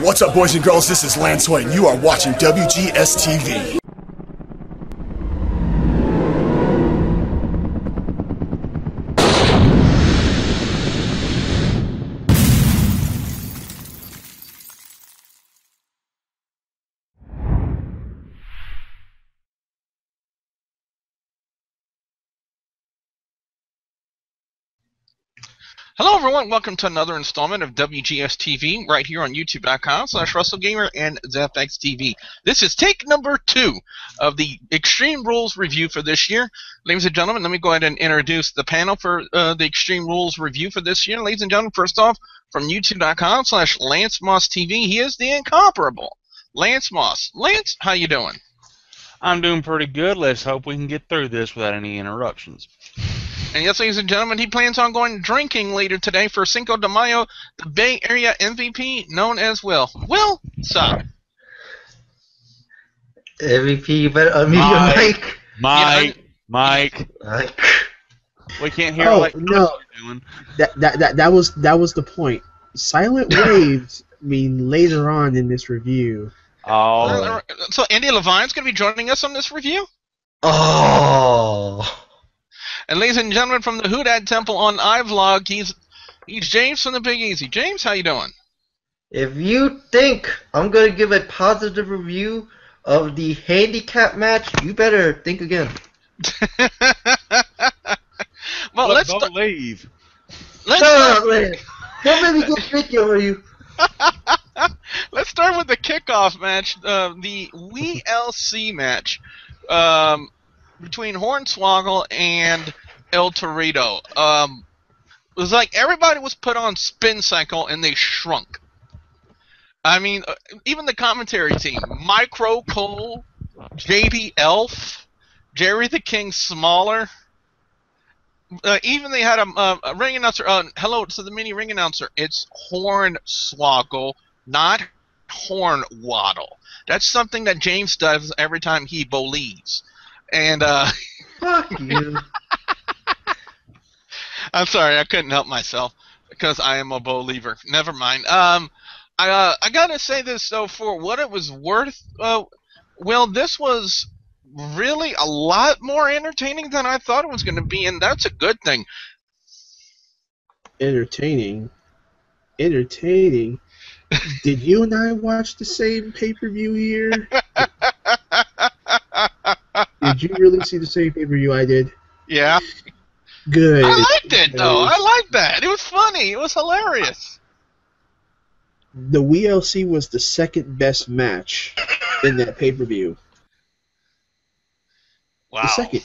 What's up, boys and girls? This is Lance White, and you are watching WGS-TV. Hello everyone, welcome to another installment of WGS-TV right here on YouTube.com/WrestleGamer and ZFX-TV. This is take number 2 of the Extreme Rules review for this year. Ladies and gentlemen, let me go ahead and introduce the panel for the Extreme Rules review for this year. Ladies and gentlemen, first off, from YouTube.com/LanceMossTV, he is the incomparable Lance Moss. Lance, how you doing? I'm doing pretty good. Let's hope we can get through this without any interruptions. And yes, ladies and gentlemen, he plans on going drinking later today for Cinco de Mayo, the Bay Area MVP, known as Will. Will, sup? MVP, you better unmute your mic. Mike. We can't hear like no. Doing. That was the point. Silent waves mean later on in this review. Oh. So Andy Levine's going to be joining us on this review? Oh. And ladies and gentlemen, from the Hoodad Temple on iVlog, he's James from the Big Easy. James, how you doing? If you think I'm going to give a positive review of the handicap match, you better think again. Well, let's leave. Shut up, man. Don't make me get picky over you. Let's start with the kickoff match, the WeeLC match. Between Hornswaggle and El Torito. It was like everybody was put on spin cycle and they shrunk. I mean, even the commentary team, Micro Cole, JD Elf, Jerry the King Smaller. Even they had a ring announcer. Hello to the mini ring announcer. It's Hornswaggle, not Hornwaddle. That's something that James does every time he believes. And fuck you. I'm sorry, I couldn't help myself because I am a believer. Never mind. I gotta say this though, for what it was worth. Well, this was really a lot more entertaining than I thought it was going to be, and that's a good thing. Entertaining. Did you and I watch the same pay-per-view here? Did you really see the same pay-per-view I did? Yeah. Good. I liked it, though. I liked that. It was funny. It was hilarious. The WeeLC was the second best match in that pay-per-view. Wow. The second.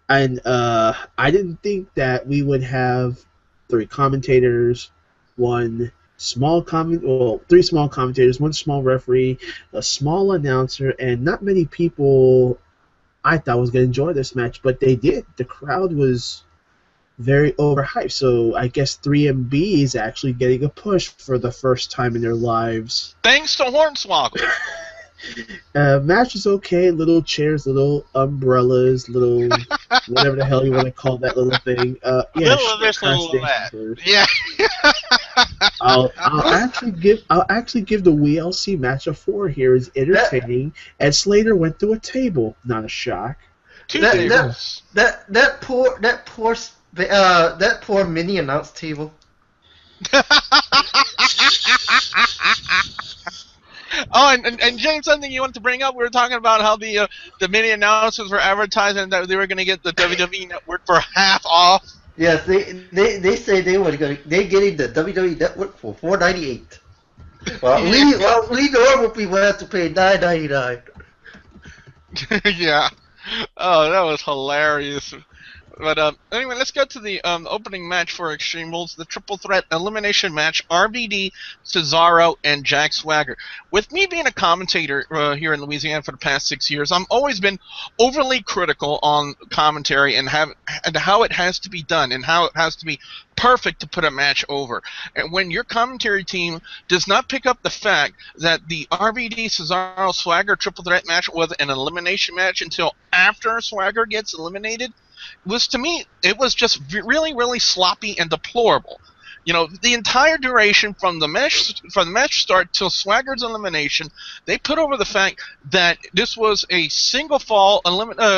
And I didn't think that we would have 3 commentators, 3 small commentators, 1 small referee, a small announcer, and not many people I thought was going to enjoy this match, but they did. The crowd was very overhyped, so I guess 3MB is actually getting a push for the first time in their lives. Thanks to Hornswaggle. Match is okay. Little chairs, little umbrellas, little whatever the hell you want to call that little thing. Yeah, little this, little that. Yeah. I'll actually give the WeeLC match a 4 here. It's entertaining. Ed Slater went through a table. Not a shock. That poor mini announce table. Oh, and James, something you wanted to bring up. We were talking about how the mini announcers were advertising that they were going to get the WWE Network for half off. Yes, they say they're getting the WWE Network for $4.98. Well, we normal people have to pay $9.99. Yeah. Oh, that was hilarious. But anyway, let's go to the opening match for Extreme Rules, the triple threat elimination match, RVD, Cesaro, and Jack Swagger. With me being a commentator here in Louisiana for the past 6 years, I've always been overly critical on commentary and how it has to be done and how it has to be perfect to put a match over. And when your commentary team does not pick up the fact that the RVD Cesaro Swagger triple threat match was an elimination match until after Swagger gets eliminated, to me, it was just really, really sloppy and deplorable. You know, the entire duration from the match start till Swagger's elimination, they put over the fact that this was a single fall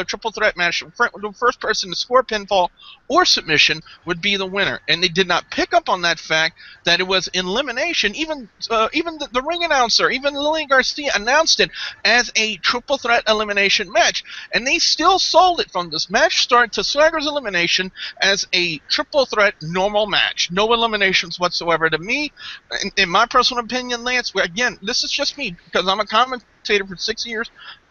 triple threat match. The first person to score pinfall or submission would be the winner, and they did not pick up on that fact that it was elimination. Even the ring announcer, even Lillian Garcia, announced it as a triple threat elimination match, and they still sold it from this match start to Swagger's elimination as a triple threat normal match. No eliminations whatsoever. To me, in my personal opinion, Lance, again, this is just me because I'm a commentator for 6 years.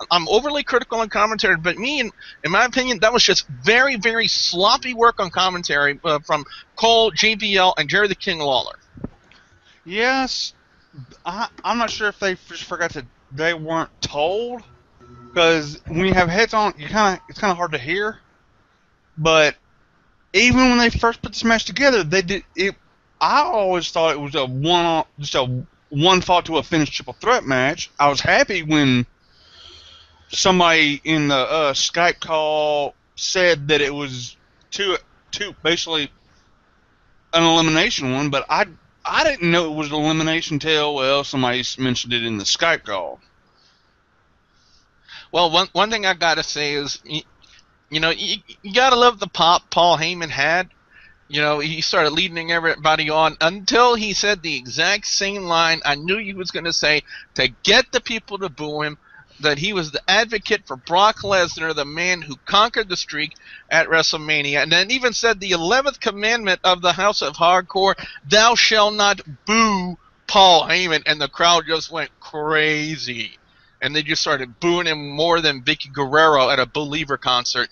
I'm overly critical on commentary, but in my opinion, that was just very, very sloppy work on commentary from Cole, JBL, and Jerry the King Lawler. Yes, I'm not sure if they just forgot that they weren't told, because when you have heads on, it's kind of hard to hear. But even when they first put this match together, they did it. I always thought it was just a one fall to a finish triple threat match. I was happy when somebody in the Skype call said that it was two basically an elimination one, but I didn't know it was an elimination till somebody mentioned it in the Skype call. Well, one thing I gotta say is, you gotta love the pop Paul Heyman had. You know, he started leading everybody on until he said the exact same line I knew he was going to say to get the people to boo him, that he was the advocate for Brock Lesnar, the man who conquered the streak at WrestleMania, and then even said the 11th commandment of the House of Hardcore, thou shalt not boo Paul Heyman, and the crowd just went crazy. And they just started booing him more than Vicky Guerrero at a Believer concert.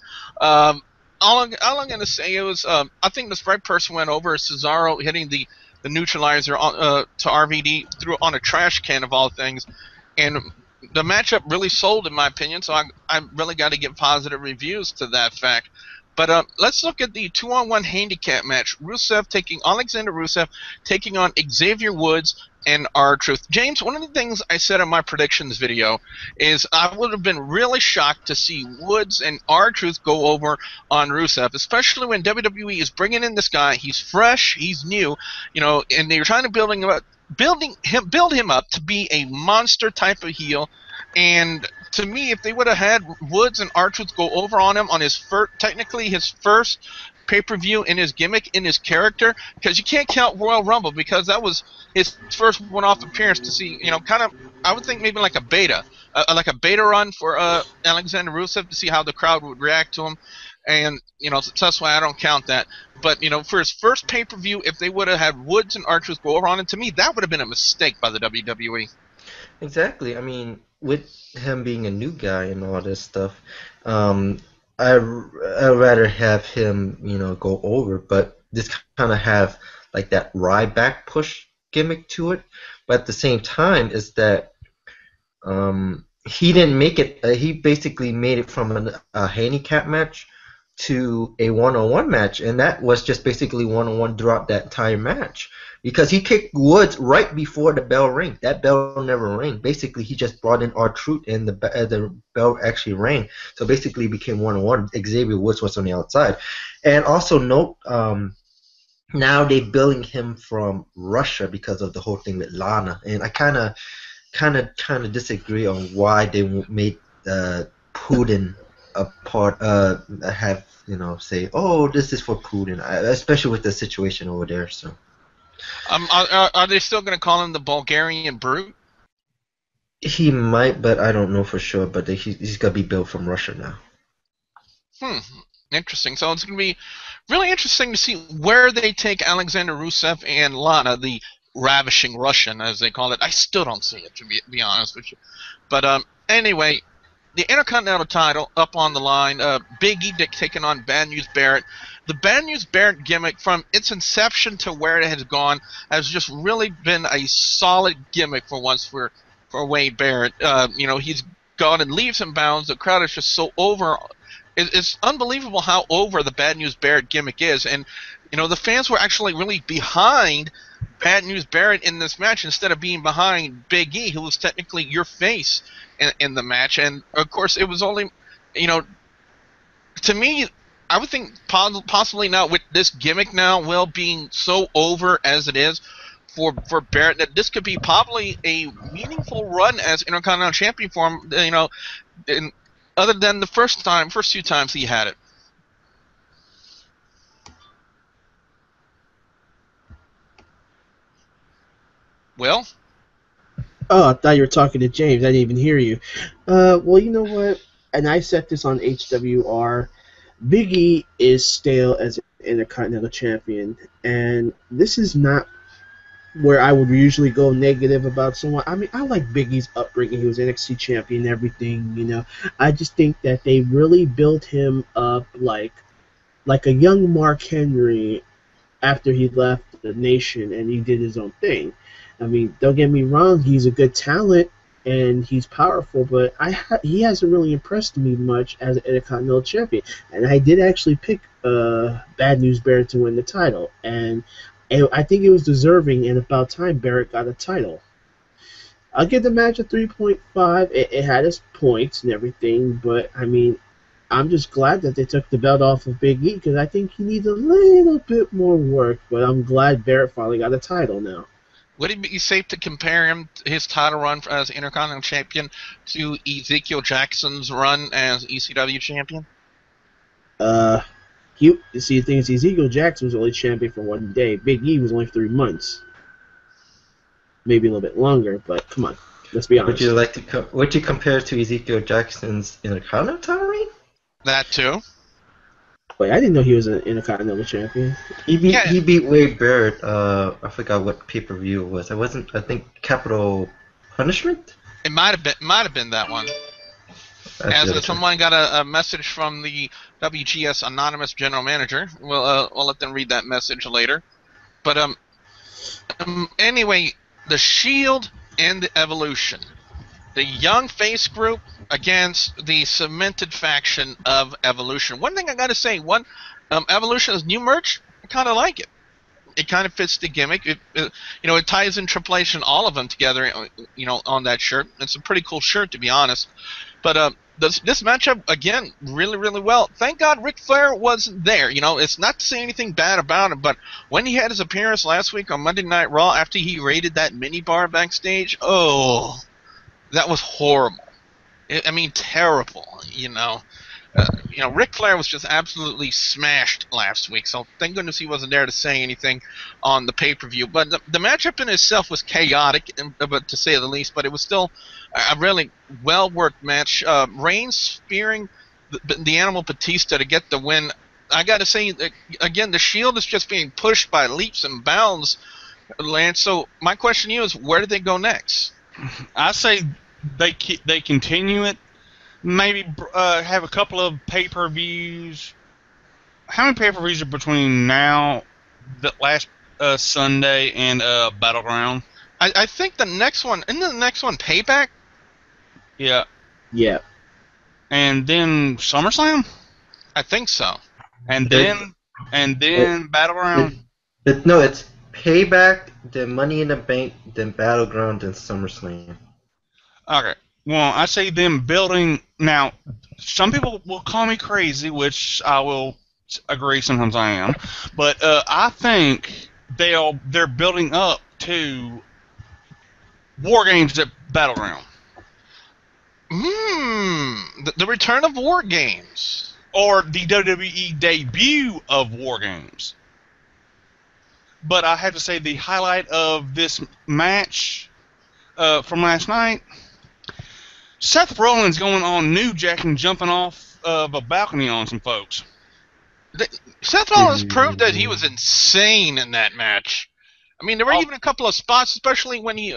All I'm going to say is I think the right person went over, Cesaro hitting the neutralizer to RVD on a trash can of all things. And the matchup really sold, in my opinion, so I really got to give positive reviews to that fact. But let's look at the 2-on-1 handicap match. Alexander Rusev taking on Xavier Woods and R-Truth. James, one of the things I said in my predictions video is I would have been really shocked to see Woods and R-Truth go over on Rusev, especially when WWE is bringing in this guy. He's fresh, he's new, and they're trying to build him up to be a monster type of heel. And to me, if they would have had Woods and R-Truth go over on him on his first pay-per-view in his gimmick, in his character, because you can't count Royal Rumble because that was his first one-off appearance to see, I would think maybe like a beta run for Alexander Rusev to see how the crowd would react to him. And, so that's why I don't count that. But, for his first pay-per-view, if they would have had Woods and R-Truth go over on him, to me, that would have been a mistake by the WWE. Exactly. I mean, with him being a new guy and all this stuff, I'd rather have him, go over, but just kind of have like that Ryback push gimmick to it. But at the same time, is that he didn't make it. He basically made it from a handicap match to a one-on-one match, and that was just basically one-on-one throughout that entire match. Because he kicked Woods right before the bell rang. That bell never rang. Basically, he just brought in R-Truth, and the bell actually rang. So basically, it became one-on-one. Xavier Woods was on the outside. And also note, now they're billing him from Russia because of the whole thing with Lana. And I kind of disagree on why they made Putin a part. Say, oh, this is for Putin, especially with the situation over there. So. Are they still going to call him the Bulgarian Brute? He might, but I don't know for sure. But he's going to be billed from Russia now. Interesting. So it's going to be really interesting to see where they take Alexander Rusev and Lana, the ravishing Russian, as they call it. I still don't see it, to be honest with you. But anyway, the Intercontinental title up on the line. Big E taking on Bad News Barrett. The Bad News Barrett gimmick, from its inception to where it has gone, has just really been a solid gimmick for once for Wade Barrett. He's gone in leaps and bounds. The crowd is just so over. It's unbelievable how over the Bad News Barrett gimmick is. And, the fans were actually really behind Bad News Barrett in this match instead of being behind Big E, who was technically your face in the match. And, of course, it was only, to me, I would think possibly now with this gimmick now, Will, being so over as it is for Barrett, that this could be probably a meaningful run as Intercontinental Champion for him, you know, other than the first 2 times he had it. Will? Oh, I thought you were talking to James. I didn't even hear you. Well, you know what? And I said this on HWR. Big E is stale as an Intercontinental Champion, and this is not where I would usually go negative about someone. I mean, I like Big E's upbringing. He was NXT champion and everything, you know. I just think that they really built him up like a young Mark Henry after he left the Nation and he did his own thing. I mean, don't get me wrong, he's a good talent and he's powerful, but he hasn't really impressed me much as an Intercontinental Champion. And I did actually pick Bad News Barrett to win the title, and I think it was deserving, and about time Barrett got a title. I'll give the match a 3.5. It had its points and everything, but I mean, I'm just glad that they took the belt off of Big E because I think he needs a little bit more work, but I'm glad Barrett finally got a title now. Would it be safe to compare his title run as Intercontinental Champion to Ezekiel Jackson's run as ECW Champion? You see, the thing is, Ezekiel Jackson was only champion for 1 day. Big E was only 3 months, maybe a little bit longer. But come on, let's be honest. Would you compare it to Ezekiel Jackson's Intercontinental reign? That too. Wait, I didn't know he was an Intercontinental Champion. He beat Wade Barrett. I forgot what pay-per-view it was. I think Capital Punishment. It might have been that one. As someone got a message from the WGS anonymous general manager, we'll let them read that message later. But anyway, the Shield and the Evolution, the young face group against the cemented faction of Evolution. One thing I gotta say, Evolution's new merch, I kind of like it. It kind of fits the gimmick. It ties in Triple H and all of them together, you know, on that shirt. It's a pretty cool shirt, to be honest. But this matchup, again, really, really well. Thank God Ric Flair wasn't there. You know, it's not to say anything bad about him, but when he had his appearance last week on Monday Night Raw after he raided that mini bar backstage, oh, that was horrible. I mean, terrible, you know. Ric Flair was just absolutely smashed last week, so thank goodness he wasn't there to say anything on the pay-per-view. But the matchup in itself was chaotic, but to say the least, but it was still a really well-worked match. Reigns spearing the Animal Batista to get the win. I got to say, again, the Shield is just being pushed by leaps and bounds, Lance. So my question to you is, where do they go next? I say they continue it. Maybe have a couple of pay-per-views. How many pay-per-views are between now, the last Sunday, and Battleground? I think the next one, isn't the next one Payback? Yeah. Yeah. And then SummerSlam? I think so. And then Battleground? No, it's Payback, then Money in the Bank, then Battleground, then SummerSlam. Okay. Well, I say them building. Now, some people will call me crazy, which I will agree sometimes I am. But I think they're building up to War Games at Battleground. The return of War Games. Or the WWE debut of War Games. But I have to say the highlight of this match from last night, Seth Rollins going on New Jack and jumping off of a balcony on some folks. Seth Rollins proved that he was insane in that match. I mean, there were even a couple of spots, especially when he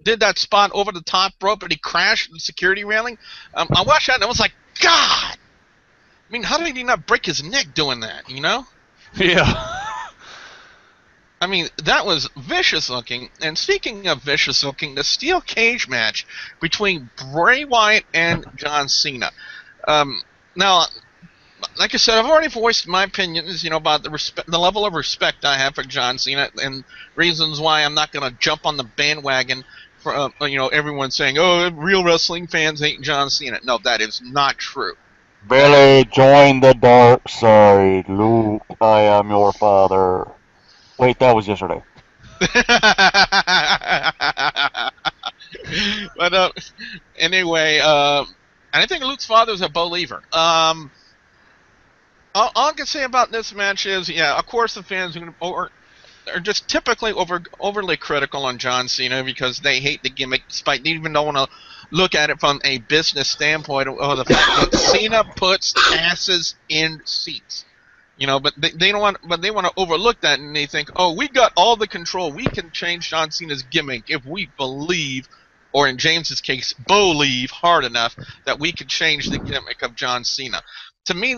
did that spot over the top rope and he crashed the security railing. I watched that and I was like, God! I mean, how did he not break his neck doing that, you know? Yeah. I mean, that was vicious looking. And speaking of vicious looking, the steel cage match between Bray Wyatt and John Cena. Now, like I said, I've already voiced my opinions, you know, about the level of respect I have for John Cena and reasons why I'm not going to jump on the bandwagon for, everyone saying, oh, real wrestling fans hate John Cena. No, that is not true. Billy, join the dark side. Luke, I am your father. Wait, that was yesterday. But anyway, I think Luke's father's a believer. All I can say about this match is, yeah, of course the fans are just typically overly critical on John Cena because they hate the gimmick, despite they even don't want to look at it from a business standpoint of the fact that Cena puts asses in seats. You know, but they don't want, but they want to overlook that, and they think, oh, we got all the control. We can change John Cena's gimmick if we believe, or in James's case, believe hard enough that we could change the gimmick of John Cena. To me,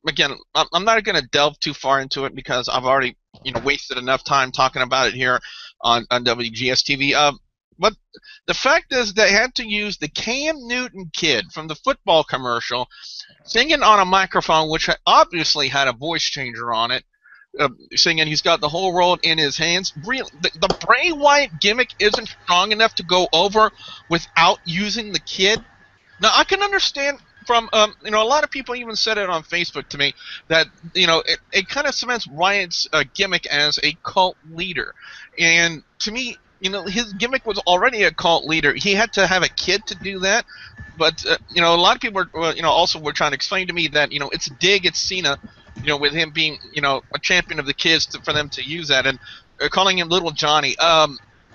again, I'm not going to delve too far into it because I've already, wasted enough time talking about it here on WGS-TV. But the fact is they had to use the Cam Newton kid from the football commercial singing on a microphone, which obviously had a voice changer on it, singing he's got the whole world in his hands. The Bray Wyatt gimmick isn't strong enough to go over without using the kid. Now, I can understand from, a lot of people even said it on Facebook to me that, it kind of cements Wyatt's gimmick as a cult leader. And to me, his gimmick was already a cult leader. He had to have a kid to do that. But, a lot of people were, also were trying to explain to me that, it's a dig at Cena, with him being, a champion of the kids for them to use that and calling him Little Johnny.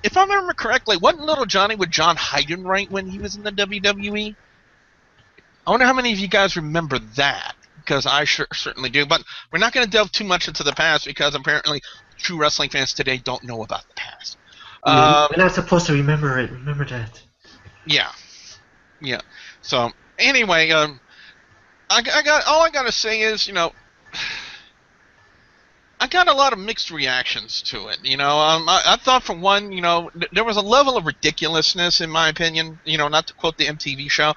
If I remember correctly, wasn't Little Johnny with John Heidenreich when he was in the WWE? I wonder how many of you guys remember that, because I certainly do. But we're not going to delve too much into the past because apparently true wrestling fans today don't know about the past. We're not supposed to remember it. Remember that. Yeah. So anyway, I got all I got to say is, I got a lot of mixed reactions to it. I thought for one, there was a level of ridiculousness in my opinion. Not to quote the MTV show.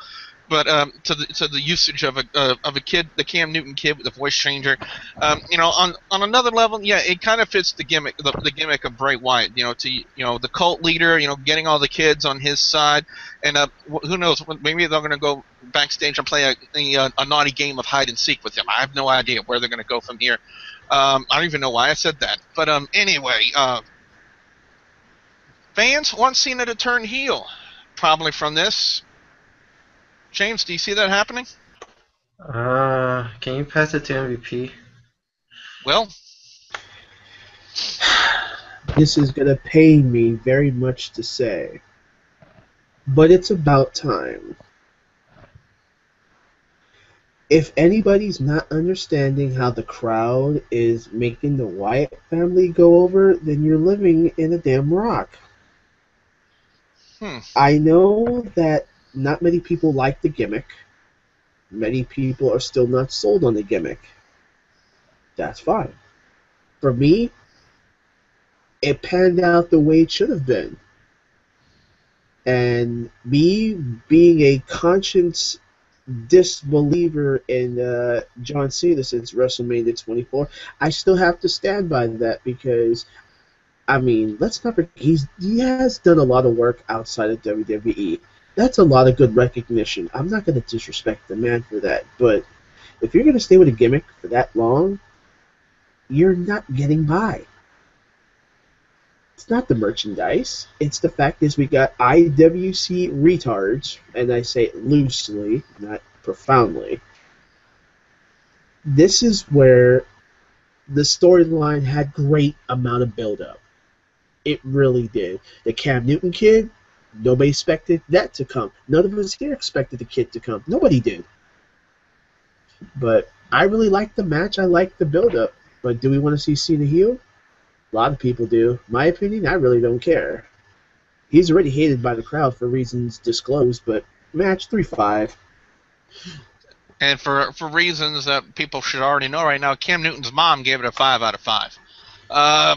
But to the usage of a kid, the Cam Newton kid with the voice changer, on another level, yeah, it kind of fits the gimmick, the gimmick of Bray Wyatt. The cult leader, getting all the kids on his side, and who knows, maybe they're going to go backstage and play a naughty game of hide and seek with him. I have no idea where they're going to go from here. I don't even know why I said that. But anyway, fans want Cena to turn heel, probably from this. James, do you see that happening? Can you pass it to MVP? Well, this is going to pain me very much to say, but it's about time. If anybody's not understanding how the crowd is making the Wyatt family go over, then you're living in a damn rock. I know that not many people like the gimmick. Many people are still not sold on the gimmick. That's fine. For me, it panned out the way it should have been. And me being a conscience disbeliever in John Cena since WrestleMania 24, I still have to stand by that because, let's not forget, he has done a lot of work outside of WWE. That's a lot of good recognition. I'm not going to disrespect the man for that, but if you're going to stay with a gimmick for that long, you're not getting by. It's not the merchandise. It's the fact is we got IWC retards, and I say it loosely, not profoundly. This is where the storyline had great amount of build-up. It really did. The Cam Newton kid, nobody expected that to come. None of us here expected the kid to come. Nobody did. But I really liked the match. I liked the build-up. But do we want to see Cena heel? A lot of people do. My opinion, I really don't care. He's already hated by the crowd for reasons disclosed, but match 3-5. And for reasons that people should already know right now, Cam Newton's mom gave it a 5 out of 5. Oh,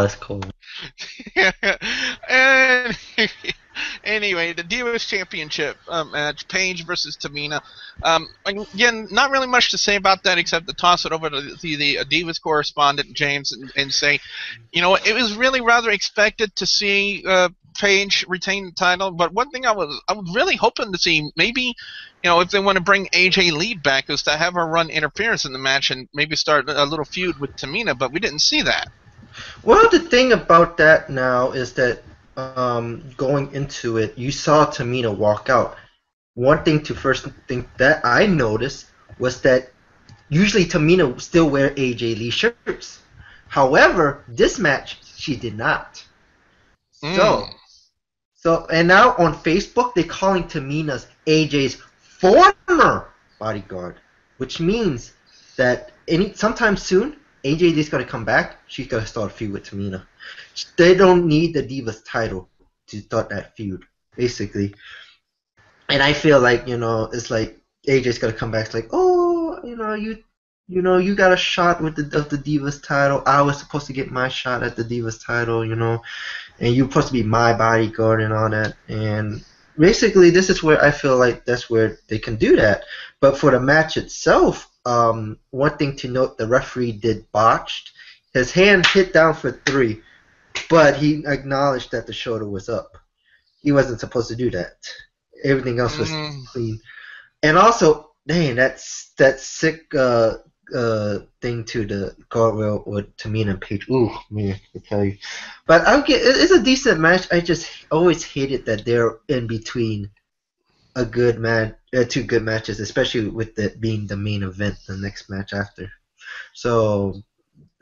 that's cool. And anyway, the Divas Championship match, Paige versus Tamina. Again, not really much to say about that except to toss it over to the Divas correspondent, James, and say, it was really rather expected to see Paige retain the title, but one thing I was really hoping to see, maybe, if they want to bring AJ Lee back, is to have her run interference in the match and maybe start a little feud with Tamina, but we didn't see that. Well, the thing about that now is that going into it, you saw Tamina walk out. One thing that I noticed was that usually Tamina would still wear AJ Lee shirts. However, this match she did not. So and now on Facebook they're calling Tamina's AJ's former bodyguard, which means that sometime soon AJ Lee's gonna come back. She's gonna start a feud with Tamina. They don't need the Divas title to start that feud, basically. And I feel like it's like AJ's gonna come back. It's like, oh, you got a shot with the Divas title. I was supposed to get my shot at the Divas title, and you're supposed to be my bodyguard and all that. And basically, this is where I feel like that's where they can do that. But for the match itself, one thing to note, the referee did botched. His hand hit down for 3, but he acknowledged that the shoulder was up. He wasn't supposed to do that. Everything else was clean. And also, dang, that sick thing to the guardrail with Tamina and Paige. Ooh, man, I tell you. But it's a decent match. I just always hated that they're in between two good matches, especially with it being the main event, the next match after. So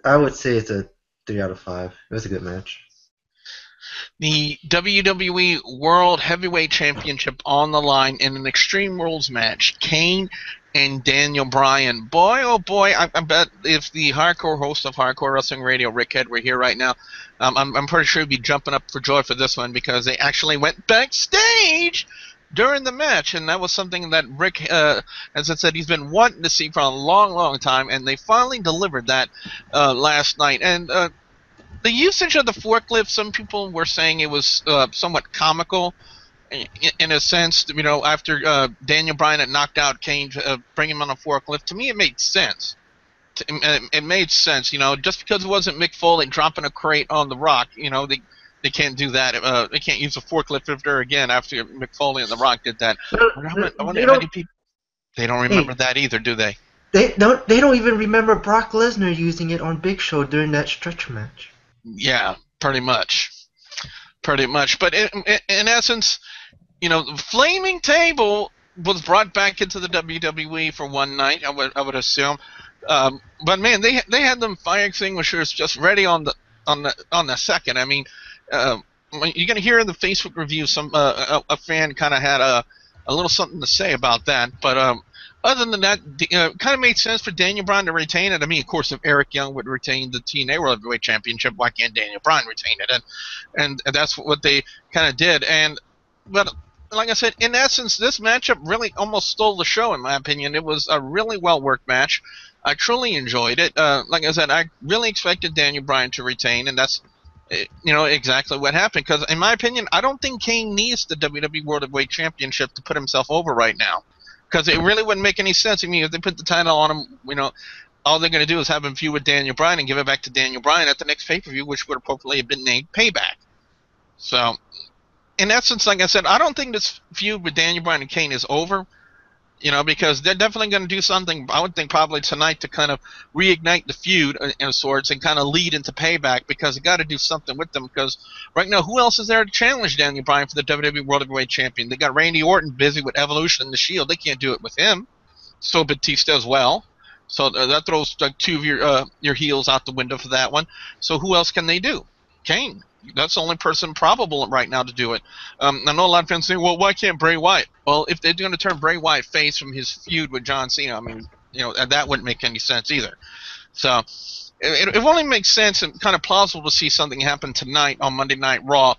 I would say it's a 3 out of 5. It was a good match. The WWE World Heavyweight Championship on the line in an Extreme Rules match. Kane and Daniel Bryan. Boy, oh boy, I bet if the hardcore host of Hardcore Wrestling Radio, Rick Head, were here right now, I'm pretty sure he'd be jumping up for joy for this one, because they actually went backstage during the match, and that was something that Rick, as I said, he's been wanting to see for a long, long time, and they finally delivered that last night. And the usage of the forklift, some people were saying it was somewhat comical in a sense. After Daniel Bryan had knocked out Kane to bring him on a forklift, to me it made sense. It made sense, just because it wasn't Mick Foley dropping a crate on the Rock, they can't do that. They can't use a forklift lifter again after Mick Foley and the Rock did that. I wonder how many people. They don't remember that either, do they? They don't even remember Brock Lesnar using it on Big Show during that stretch match. Yeah, pretty much. But in essence, the Flaming Table was brought back into the WWE for one night, I would assume. But man, they had them fire extinguishers just ready on the second. I mean, you're gonna hear in the Facebook review a fan kind of had a little something to say about that. But other than that, kind of made sense for Daniel Bryan to retain it. I mean, of course, if Eric Young would retain the TNA World Heavyweight Championship, why can't Daniel Bryan retain it? And that's what they kind of did. But like I said, in essence, this matchup really almost stole the show, in my opinion. It was a really well-worked match. I truly enjoyed it. Like I said, I really expected Daniel Bryan to retain, and that's exactly what happened. Because in my opinion, I don't think Kane needs the WWE World Heavyweight Championship to put himself over right now. Because it really wouldn't make any sense. I mean, if they put the title on him, all they're going to do is have him feud with Daniel Bryan and give it back to Daniel Bryan at the next pay-per-view, which would appropriately have been named Payback. So, in essence, like I said, I don't think this feud with Daniel Bryan and Kane is over. Because they're definitely going to do something, I would think probably tonight, to kind of reignite the feud in sorts and kind of lead into Payback, because they got to do something with them. Because right now, who else is there to challenge Daniel Bryan for the WWE World Heavyweight Champion? They got Randy Orton busy with Evolution and the Shield. They can't do it with him. So Batista as well. So that throws like 2 of your heels out the window for that one. So who else can they do? Kane. That's the only person probable right now to do it. I know a lot of fans say, well, why can't Bray Wyatt? Well, if they're going to turn Bray Wyatt face from his feud with John Cena, I mean, that wouldn't make any sense either. So it only makes sense and kind of plausible to see something happen tonight on Monday Night Raw,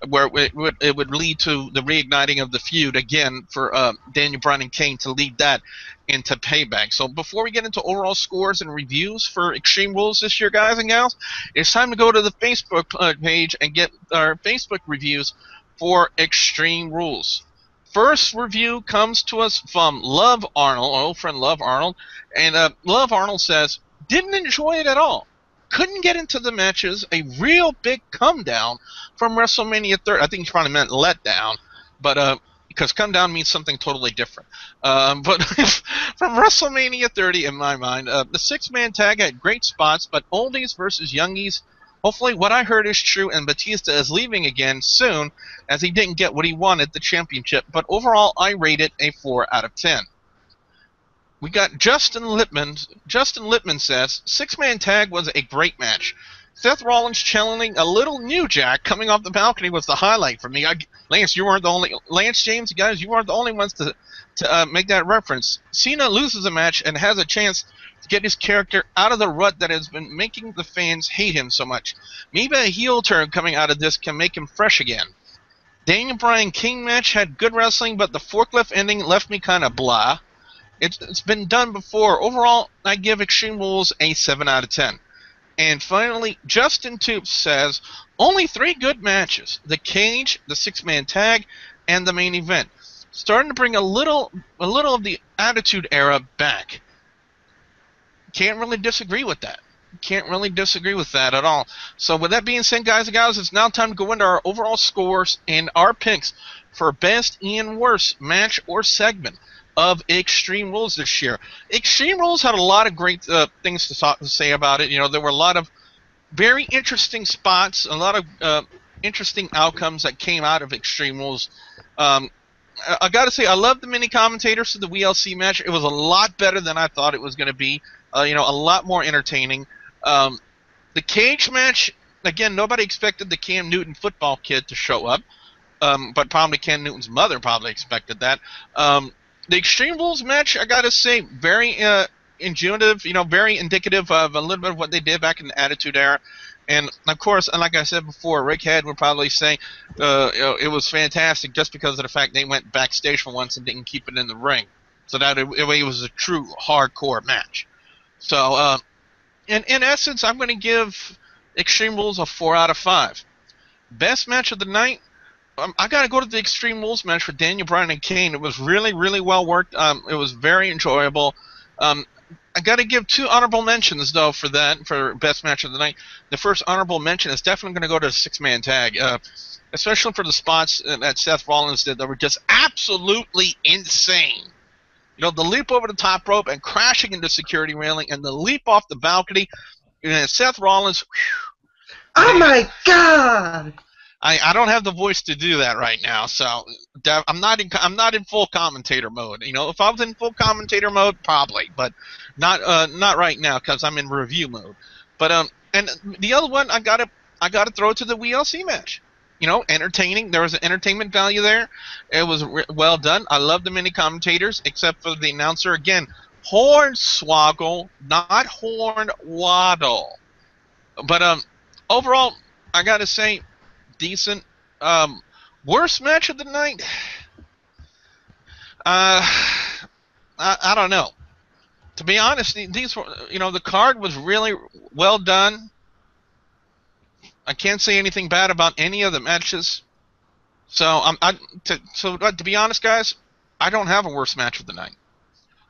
where it would lead to the reigniting of the feud again for Daniel Bryan and Kane to lead that into Payback. So before we get into overall scores and reviews for Extreme Rules this year, guys and gals, it's time to go to the Facebook page and get our Facebook reviews for Extreme Rules. First review comes to us from Love Arnold, our old friend Love Arnold, and Love Arnold says, didn't enjoy it at all. couldn't get into the matches. A real big come down from WrestleMania 30. I think he probably meant let down, but because come down means something totally different. But from WrestleMania 30, in my mind, the six-man tag had great spots, but oldies versus youngies. Hopefully what I heard is true, and Batista is leaving again soon, as he didn't get what he wanted, the championship. But overall, I rate it a 4 out of 10. We got Justin Lippman. Justin Lippman says, six-man tag was a great match. Seth Rollins challenging a little New Jack coming off the balcony was the highlight for me. Lance, you weren't the only. Lance, James, guys, you weren't the only ones to make that reference. Cena loses a match and has a chance to get his character out of the rut that has been making the fans hate him so much. Maybe a heel turn coming out of this can make him fresh again. Daniel Bryan King match had good wrestling, but the forklift ending left me kind of blah. It's been done before. Overall, I give Extreme Rules a 7 out of 10. And finally, Justin Toops says, only 3 good matches. The cage, the six-man tag, and the main event. Starting to bring a little of the Attitude Era back. Can't really disagree with that. Can't really disagree with that at all. So with that being said, guys and gals, it's now time to go into our overall scores and our picks for best and worst match or segment of Extreme Rules this year. Extreme Rules had a lot of great things to say about it. You know, there were a lot of very interesting spots, a lot of interesting outcomes that came out of Extreme Rules. I got to say, I love the mini commentators to the WeeLC match. It was a lot better than I thought it was going to be. You know, a lot more entertaining. The cage match, again, nobody expected the Cam Newton football kid to show up, but probably Cam Newton's mother probably expected that. The Extreme Rules match, I gotta say, very intuitive, you know, very indicative of a little bit of what they did back in the Attitude Era. And, of course, and like I said before, Rick Head would probably say you know, it was fantastic just because of the fact they went backstage for once and didn't keep it in the ring. So that it was a true hardcore match. So, in essence, I'm going to give Extreme Rules a 4 out of 5. Best match of the night, I got to go to the Extreme Rules match for Daniel Bryan and Kane. It was really, really well worked. It was very enjoyable. I got to give 2 honorable mentions, though, for that, for best match of the night. The first honorable mention is definitely going to go to the six-man tag, especially for the spots that Seth Rollins did that were just absolutely insane. You know, the leap over the top rope and crashing into security railing and the leap off the balcony. And Seth Rollins, whew, Oh my God! I don't have the voice to do that right now, so I'm not in full commentator mode. You know, if I was in full commentator mode, probably, but not right now because I'm in review mode. But and the other one I gotta throw to the WeeLC match. You know, entertaining. There was an entertainment value there. It was well done. I love the mini commentators, except for the announcer again, Hornswaggle, not Hornwaddle. But overall, I gotta say, decent. Worst match of the night? I don't know. To be honest, these were, you know, the card was really well done. I can't say anything bad about any of the matches. So to be honest, guys, I don't have a worst match of the night.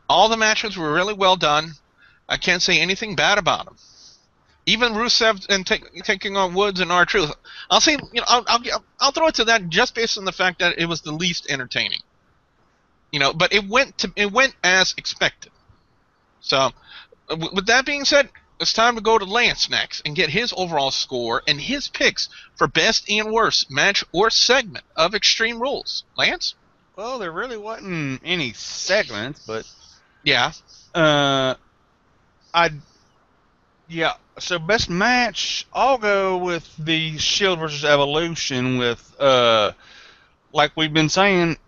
All the matches were really well done. I can't say anything bad about them. Even Rusev and taking on Woods and R-Truth. I'll say, you know, I'll throw it to that just based on the fact that it was the least entertaining. You know, but it went as expected. So, with that being said, it's time to go to Lance next and get his overall score and his picks for best and worst match or segment of Extreme Rules. Lance? Well, there really wasn't any segments, but yeah. Yeah, so best match, I'll go with the Shield versus Evolution with, like we've been saying,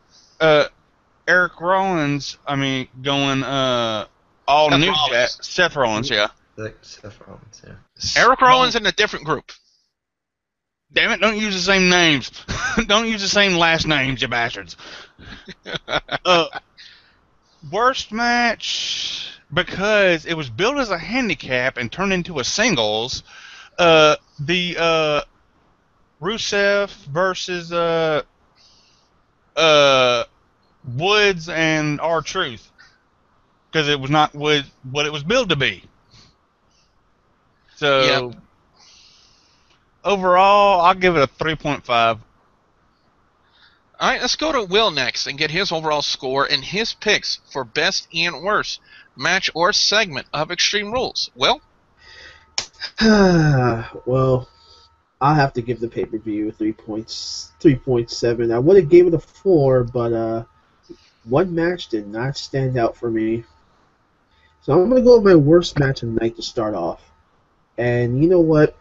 Eric Rollins, going all Seth New Rollins. Jack. Seth Rollins, yeah. Seth Rollins, yeah. Eric Rollins in a different group. Damn it, don't use the same names. Don't use the same last names, you bastards. Worst match, because it was billed as a handicap and turned into a singles, the Rusev versus Woods and R-Truth, because it was not what it was billed to be. So overall, I'll give it a 3.5. All right, let's go to Will next and get his overall score and his picks for best and worst match or segment of Extreme Rules. Will? Well, I'll have to give the pay-per-view 3.7. I would have gave it a 4, but one match did not stand out for me. So I'm going to go with my worst match of the night to start off. And you know what?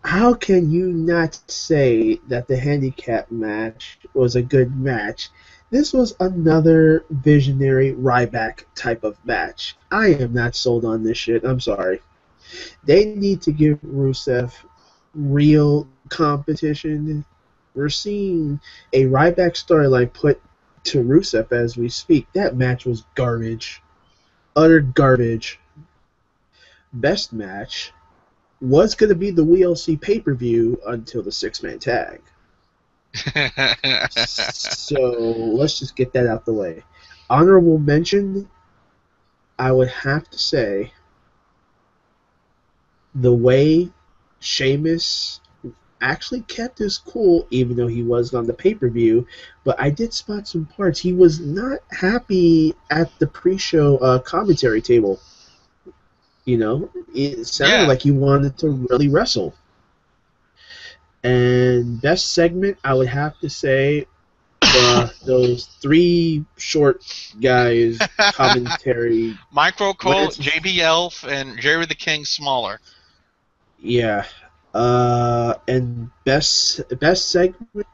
How can you not say that the handicap match was a good match? This was another visionary Ryback type of match. I am not sold on this shit. I'm sorry. They need to give Rusev real competition. We're seeing a Ryback storyline put to Rusev as we speak. That match was garbage. Utter garbage. Best match was going to be the WeeLC pay-per-view until the six-man tag. So let's just get that out the way. Honorable mention, I would have to say the way Sheamus actually kept his cool, even though he was on the pay-per-view, but I did spot some parts. He was not happy at the pre-show commentary table. You know, it sounded like he wanted to really wrestle. And best segment, I would have to say those three short guys commentary. Micro Cole, JB Elf, and Jerry the King Smaller. Yeah. And best segment.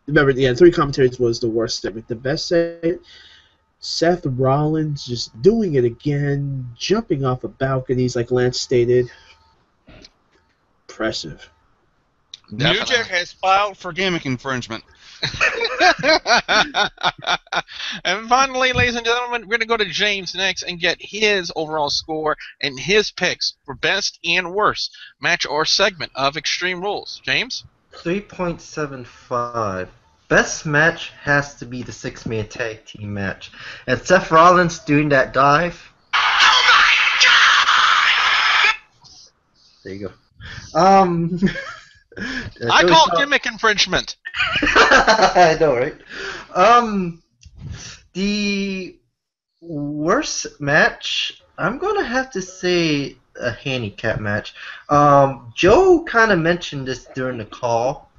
Remember, three commentaries was the worst segment. The best segment, Seth Rollins just doing it again, jumping off of balconies like Lance stated. Impressive. New Jack has filed for gimmick infringement. And finally, ladies and gentlemen, we're going to go to James next and get his overall score and his picks for best and worst match or segment of Extreme Rules. James? 3.75. Best match has to be the six-man tag team match. And Seth Rollins doing that dive. Oh my God! There you go. I call it gimmick infringement. I know, right? The worst match, I'm gonna have to say a handicap match. Joe kind of mentioned this during the call.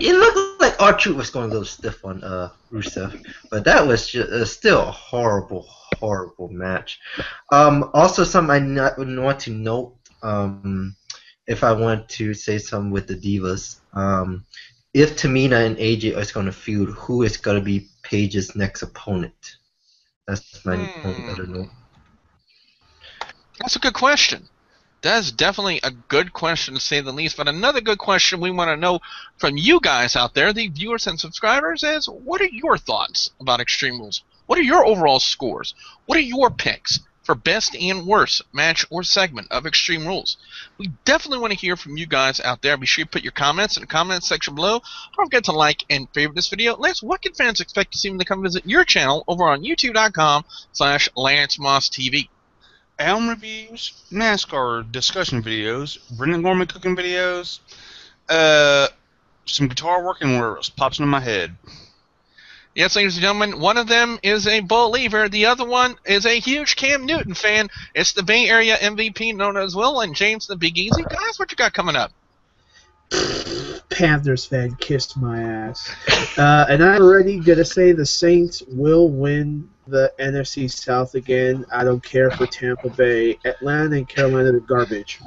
It looked like R-Truth was going a little stiff on Rusev, but that was just, still a horrible, horrible match. Also, something I want to note, if I want to say something with the Divas, if Tamina and AJ are going to feud, who is going to be Paige's next opponent? That's my only other note. That's a good question. That is definitely a good question, to say the least. But another good question we want to know from you guys out there, the viewers and subscribers, is what are your thoughts about Extreme Rules? What are your overall scores? What are your picks for best and worst match or segment of Extreme Rules? We definitely want to hear from you guys out there. Be sure to put your comments in the comments section below. Don't forget to like and favorite this video. Lance, what can fans expect to see when they come visit your channel over on youtube.com/LanceMossTV? Album reviews, NASCAR discussion videos, Brendan Gorman cooking videos, some guitar work, and what pops into my head. Yes, ladies and gentlemen, one of them is a believer. The other one is a huge Cam Newton fan. It's the Bay Area MVP known as Will and James the Big Easy. Guys, what you got coming up? Panthers fan kissed my ass. And I'm already going to say the Saints will win the NFC South again. I don't care for Tampa Bay. Atlanta and Carolina are garbage.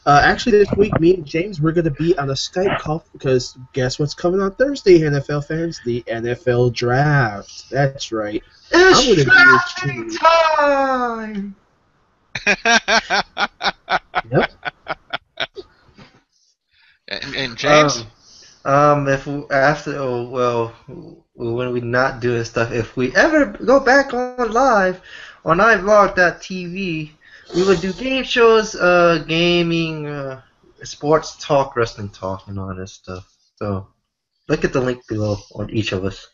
Actually, this week, me and James, we're going to be on a Skype call because guess what's coming on Thursday, NFL fans? The NFL Draft. That's right. It's drafting time! Yep. And James? If we, when we not doing stuff, if we ever go back on live on iVlog.tv, we would do game shows, gaming, sports talk, wrestling talk, and all that stuff. So look at the link below on each of us.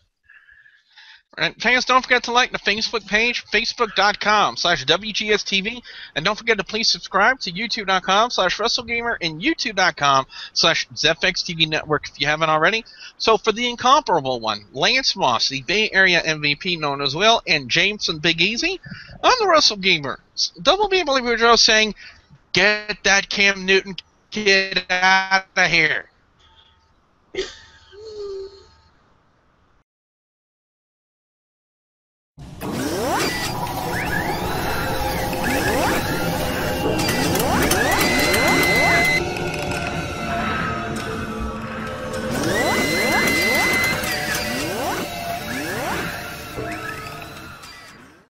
And fans, don't forget to like the Facebook page, facebook.com/WGS-TV. And don't forget to please subscribe to youtube.com/WrestleGamer and youtube.com/ZFXTV Network if you haven't already. So for the incomparable one, Lance Moss, the Bay Area MVP known as Will, and Jameson Big Easy, I'm the WrestleGamer. Double B Believer Joe saying, get that Cam Newton kid out of here.